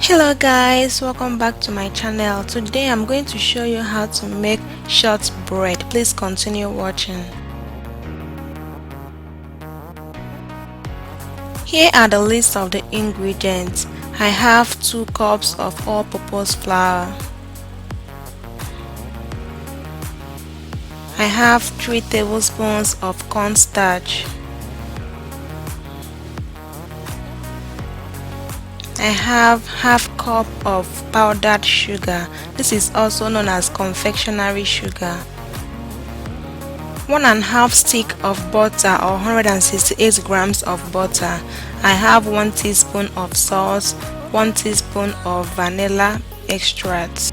Hello guys, welcome back to my channel. Today I'm going to show you how to make shortbread. Please continue watching. Here are the list of the ingredients. I have 2 cups of all-purpose flour. I have 3 tablespoons of cornstarch. I have half cup of powdered sugar. This is also known as confectionery sugar. 1½ stick of butter or 168 grams of butter. I have 1 teaspoon of salt, 1 teaspoon of vanilla extract.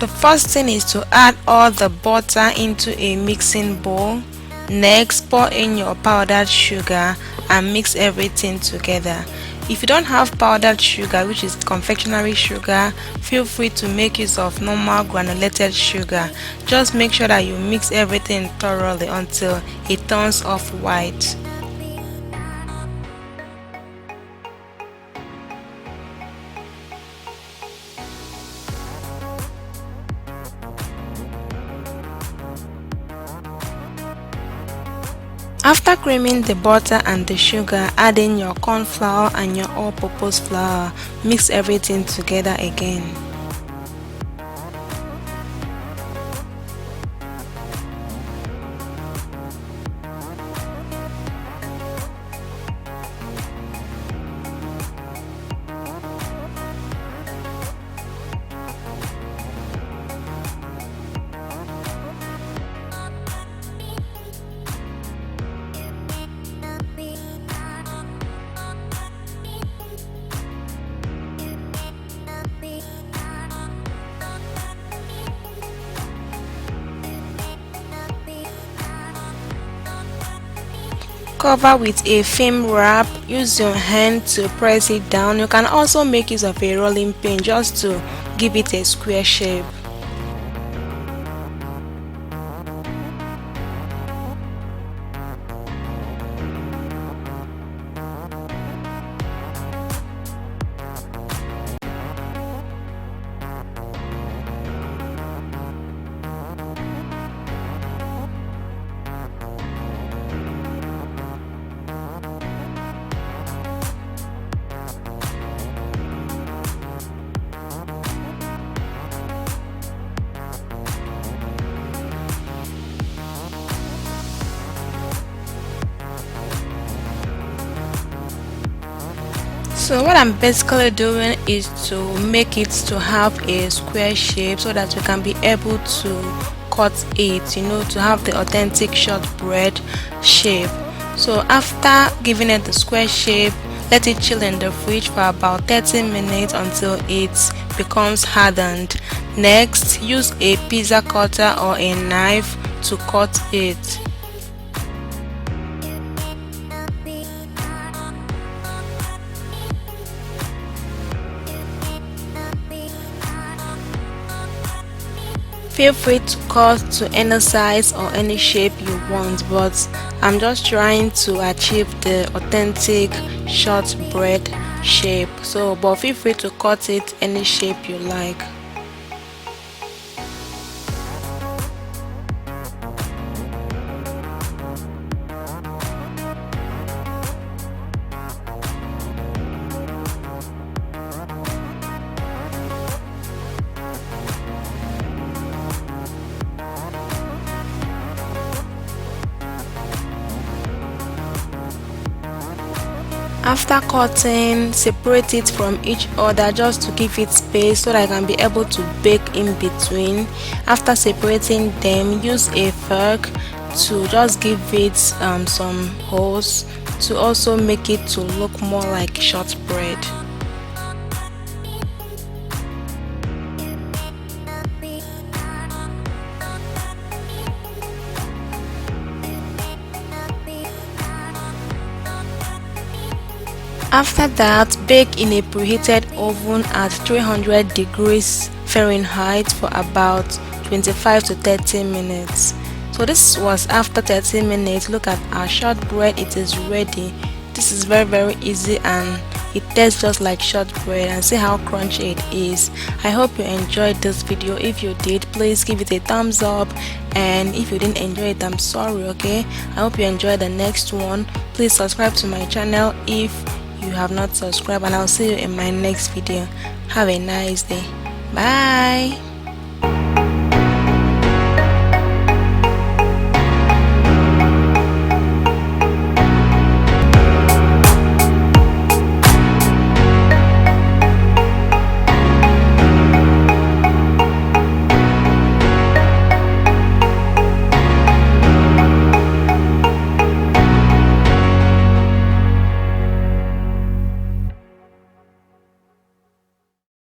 The first thing is to add all the butter into a mixing bowl. Next, pour in your powdered sugar and mix everything together. If you don't have powdered sugar, which is confectionery sugar, feel free to make use of normal granulated sugar. Just make sure that you mix everything thoroughly until it turns off white. After creaming the butter and the sugar, add in your corn flour and your all-purpose flour. Mix everything together again. Cover with a film wrap. Use your hand to press it down. You can also make use of a rolling pin just to give it a square shape. So what I'm basically doing is to make it to have a square shape so that we can be able to cut it, to have the authentic shortbread shape. So after giving it the square shape, let it chill in the fridge for about 30 minutes until it becomes hardened. Next, use a pizza cutter or a knife to cut it. Feel free to cut to any size or any shape you want, but I'm just trying to achieve the authentic shortbread shape. But feel free to cut it any shape you like. After cutting, separate it from each other just to give it space so that I can be able to bake in between. After separating them, use a fork to just give it some holes to also make it to look more like shortbread. After that, bake in a preheated oven at 300 degrees Fahrenheit for about 25 to 30 minutes. So this was after 30 minutes. Look at our shortbread, it is ready. This is very easy and it tastes just like shortbread, and see how crunchy it is. I hope you enjoyed this video. If you did, please give it a thumbs up, and if you didn't enjoy it, I'm sorry. Okay, I hope you enjoy the next one. Please subscribe to my channel if you have not subscribed, and I'll see you in my next video. Have a nice day. Bye.